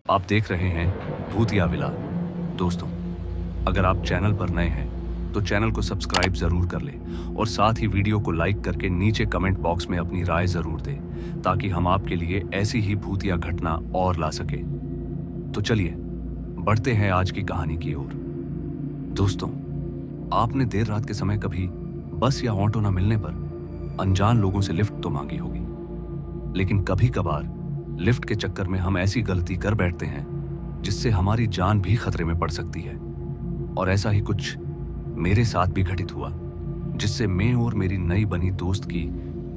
आप देख रहे हैं भूतिया विला। दोस्तों, अगर आप चैनल पर नए हैं तो चैनल को सब्सक्राइब जरूर कर लें और साथ ही वीडियो को लाइक करके नीचे कमेंट बॉक्स में अपनी राय जरूर दें ताकि हम आपके लिए ऐसी ही भूतिया घटना और ला सके। तो चलिए बढ़ते हैं आज की कहानी की ओर। दोस्तों, आपने देर रात के समय कभी बस या ऑटो ना मिलने पर अनजान लोगों से लिफ्ट तो मांगी होगी, लेकिन कभी कभार लिफ्ट के चक्कर में हम ऐसी गलती कर बैठते हैं जिससे हमारी जान भी खतरे में पड़ सकती है। और ऐसा ही कुछ मेरे साथ भी घटित हुआ, जिससे मैं और मेरी नई बनी दोस्त की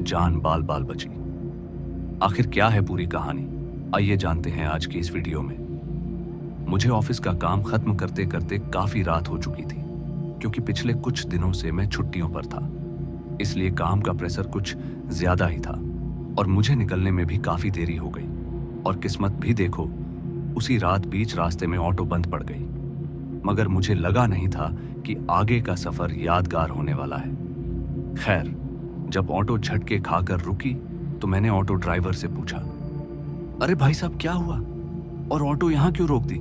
जान बाल बाल बची। आखिर क्या है पूरी कहानी, आइए जानते हैं आज की इस वीडियो में। मुझे ऑफिस का काम खत्म करते करते काफी रात हो चुकी थी, क्योंकि पिछले कुछ दिनों से मैं छुट्टियों पर था, इसलिए काम का प्रेशर कुछ ज्यादा ही था और मुझे निकलने में भी काफी देरी हो गई। और किस्मत भी देखो, उसी रात बीच रास्ते में ऑटो बंद पड़ गई। मगर मुझे लगा नहीं था कि आगे का सफर यादगार होने वाला है। खैर, जब ऑटो झटके खाकर रुकी तो मैंने ऑटो ड्राइवर से पूछा, अरे भाई साहब, क्या हुआ और ऑटो यहां क्यों रोक दी?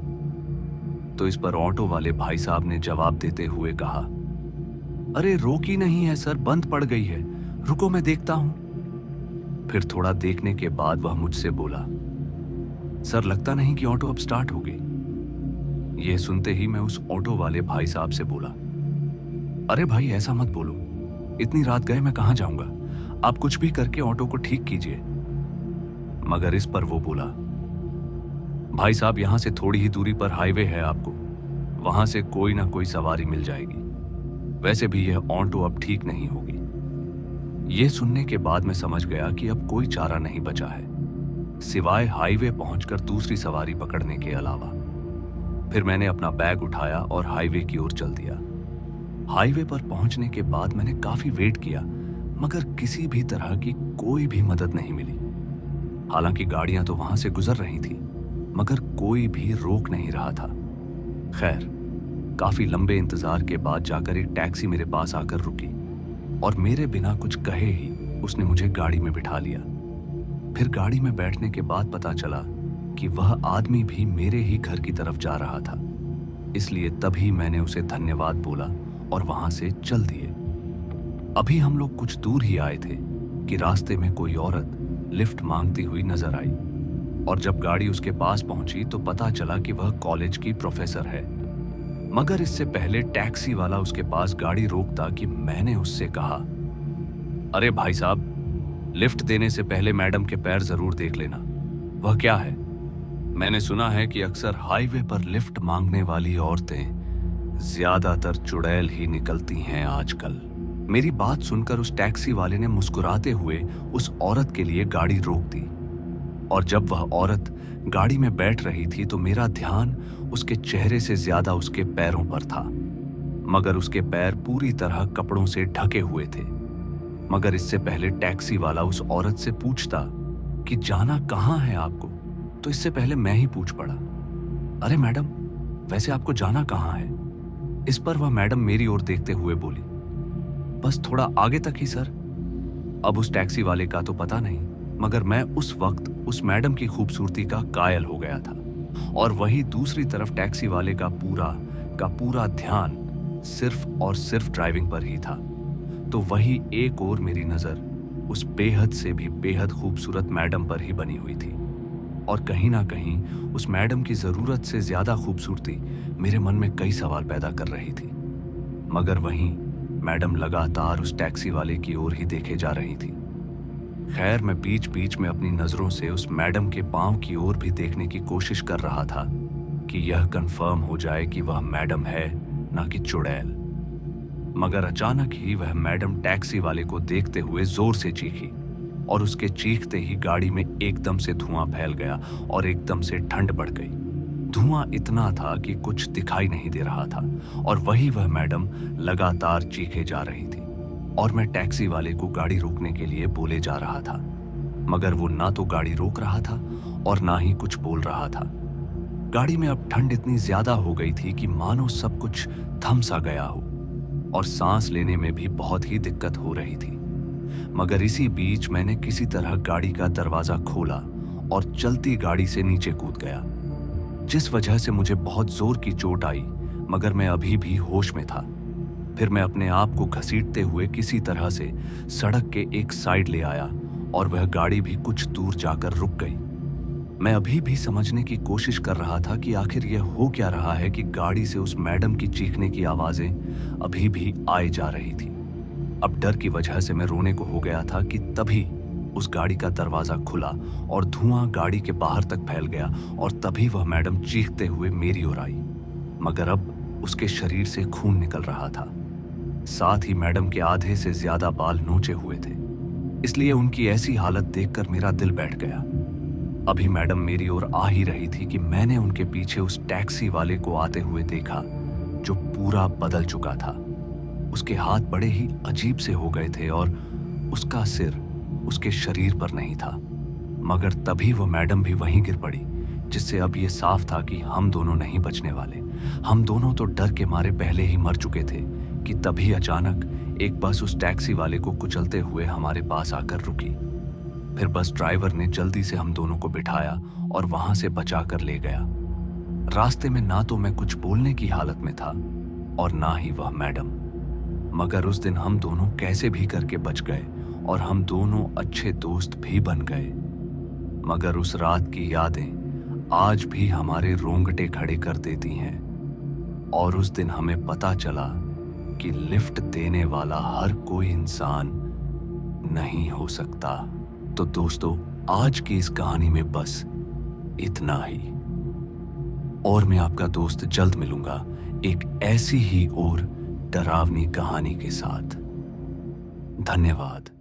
तो इस पर ऑटो वाले भाई साहब ने जवाब देते हुए कहा, अरे रोकी नहीं है सर, बंद पड़ गई है, रुको मैं देखता हूं। फिर थोड़ा देखने के बाद वह मुझसे बोला, सर लगता नहीं कि ऑटो अब स्टार्ट होगी। यह सुनते ही मैं उस ऑटो वाले भाई साहब से बोला, अरे भाई ऐसा मत बोलो, इतनी रात गए मैं कहां जाऊंगा, आप कुछ भी करके ऑटो को ठीक कीजिए। मगर इस पर वो बोला, भाई साहब यहां से थोड़ी ही दूरी पर हाईवे है, आपको वहां से कोई ना कोई सवारी मिल जाएगी, वैसे भी यह ऑटो अब ठीक नहीं होगी। यह सुनने के बाद मैं समझ गया कि अब कोई चारा नहीं बचा है सिवाय हाईवे पहुंचकर दूसरी सवारी पकड़ने के अलावा। फिर मैंने अपना बैग उठाया और हाईवे की ओर चल दिया। हाईवे पर पहुंचने के बाद मैंने काफी वेट किया, मगर किसी भी तरह की कोई भी मदद नहीं मिली। हालांकि गाड़ियां तो वहां से गुजर रही थी, मगर कोई भी रोक नहीं रहा था। खैर, काफी लंबे इंतजार के बाद जाकर एक टैक्सी मेरे पास आकर रुकी और मेरे बिना कुछ कहे ही उसने मुझे गाड़ी में बिठा लिया। फिर गाड़ी में बैठने के बाद पता चला कि वह आदमी भी मेरे ही घर की तरफ जा रहा था, इसलिए तभी मैंने उसे धन्यवाद बोला और वहां से चल दिए। अभी हम लोग कुछ दूर ही आए थे कि रास्ते में कोई औरत लिफ्ट मांगती हुई नजर आई, और जब गाड़ी उसके पास पहुंची तो पता चला कि वह कॉलेज की प्रोफेसर है। मगर इससे पहले टैक्सी वाला उसके पास गाड़ी रोकता कि मैंने उससे कहा, अरे भाई साहब, लिफ्ट देने से पहले मैडम के पैर जरूर देख लेना। वह क्या है, मैंने सुना है कि अक्सर हाईवे पर लिफ्ट मांगने वाली औरतें ज्यादातर चुड़ैल ही निकलती हैं आजकल। मेरी बात सुनकर उस टैक्सी वाले ने मुस्कुराते हुए उस औरत के लिए गाड़ी रोक दी, और जब वह औरत गाड़ी में बैठ रही थी तो मेरा ध्यान उसके चेहरे से ज्यादा उसके पैरों पर था। मगर उसके पैर पूरी तरह कपड़ों से ढके हुए थे। मगर इससे पहले टैक्सी वाला उस औरत से पूछता कि जाना कहाँ है आपको, तो इससे पहले मैं ही पूछ पड़ा, अरे मैडम, वैसे आपको जाना कहाँ है? इस पर वह मैडम मेरी ओर देखते हुए बोली, बस थोड़ा आगे तक ही सर। अब उस टैक्सी वाले का तो पता नहीं, मगर मैं उस वक्त उस मैडम की खूबसूरती का कायल हो गया था, और वही दूसरी तरफ टैक्सी वाले का पूरा ध्यान सिर्फ और सिर्फ ड्राइविंग पर ही था। तो वही एक और मेरी नजर उस बेहद से भी बेहद खूबसूरत मैडम पर ही बनी हुई थी, और कहीं ना कहीं उस मैडम की जरूरत से ज्यादा खूबसूरती मेरे मन में कई सवाल पैदा कर रही थी। मगर वहीं मैडम लगातार उस टैक्सी वाले की ओर ही देखे जा रही थी। खैर, मैं बीच बीच में अपनी नजरों से उस मैडम के पांव की ओर भी देखने की कोशिश कर रहा था कि यह कंफर्म हो जाए कि वह मैडम है ना कि चुड़ैल। मगर अचानक ही वह मैडम टैक्सी वाले को देखते हुए जोर से चीखी, और उसके चीखते ही गाड़ी में एकदम से धुआं फैल गया और एकदम से ठंड बढ़ गई। धुआं इतना था कि कुछ दिखाई नहीं दे रहा था, और वही वह मैडम लगातार चीखे जा रही थी, और मैं टैक्सी वाले को गाड़ी रोकने के लिए बोले जा रहा था, मगर वो ना तो गाड़ी रोक रहा था और ना ही कुछ बोल रहा था। गाड़ी में अब ठंड इतनी ज्यादा हो गई थी कि मानो सब कुछ थम सा गया हो, और सांस लेने में भी बहुत ही दिक्कत हो रही थी। मगर इसी बीच मैंने किसी तरह गाड़ी का दरवाजा खोला और चलती गाड़ी से नीचे कूद गया। जिस वजह से मुझे बहुत जोर की चोट आई, मगर मैं अभी भी होश में था। फिर मैं अपने आप को घसीटते हुए किसी तरह से सड़क के एक साइड ले आया और वह गाड़ी भी कुछ दूर जाकर रुक गई। मैं अभी भी समझने की कोशिश कर रहा था कि आखिर यह हो क्या रहा है कि गाड़ी से उस मैडम की चीखने की आवाजें अभी भी आए जा रही थी। अब डर की वजह से मैं रोने को हो गया था कि तभी उस गाड़ी का दरवाजा खुला और धुआं गाड़ी के बाहर तक फैल गया और तभी वह मैडम चीखते हुए मेरी ओर आई, मगर अब उसके शरीर से खून निकल रहा था। साथ ही मैडम के आधे से ज्यादा बाल नोचे हुए थे, इसलिए उनकी ऐसी हालत देखकर मेरा दिल बैठ गया। अभी मैडम मेरी ओर आ ही रही थी कि मैंने उनके पीछे उस टैक्सी वाले को आते हुए देखा, जो पूरा बदल चुका था। उसके हाथ बड़े ही अजीब से हो गए थे और उसका सिर उसके शरीर पर नहीं था। मगर तभी वो मैडम भी वहीं गिर पड़ी, जिससे अब ये साफ था कि हम दोनों नहीं बचने वाले। हम दोनों तो डर के मारे पहले ही मर चुके थे कि तभी अचानक एक बस उस टैक्सी वाले को कुचलते हुए हमारे पास आकर रुकी। फिर बस ड्राइवर ने जल्दी से हम दोनों को बिठाया और वहां से बचा कर ले गया। रास्ते में ना तो मैं कुछ बोलने की हालत में था और ना ही वह मैडम, मगर उस दिन हम दोनों कैसे भी करके बच गए और हम दोनों अच्छे दोस्त भी बन गए। मगर उस रात की यादें आज भी हमारे रोंगटे खड़े कर देती हैं। और उस दिन हमें पता चला कि लिफ्ट देने वाला हर कोई इंसान नहीं हो सकता। तो दोस्तों, आज की इस कहानी में बस इतना ही, और मैं आपका दोस्त जल्द मिलूंगा एक ऐसी ही और डरावनी कहानी के साथ। धन्यवाद।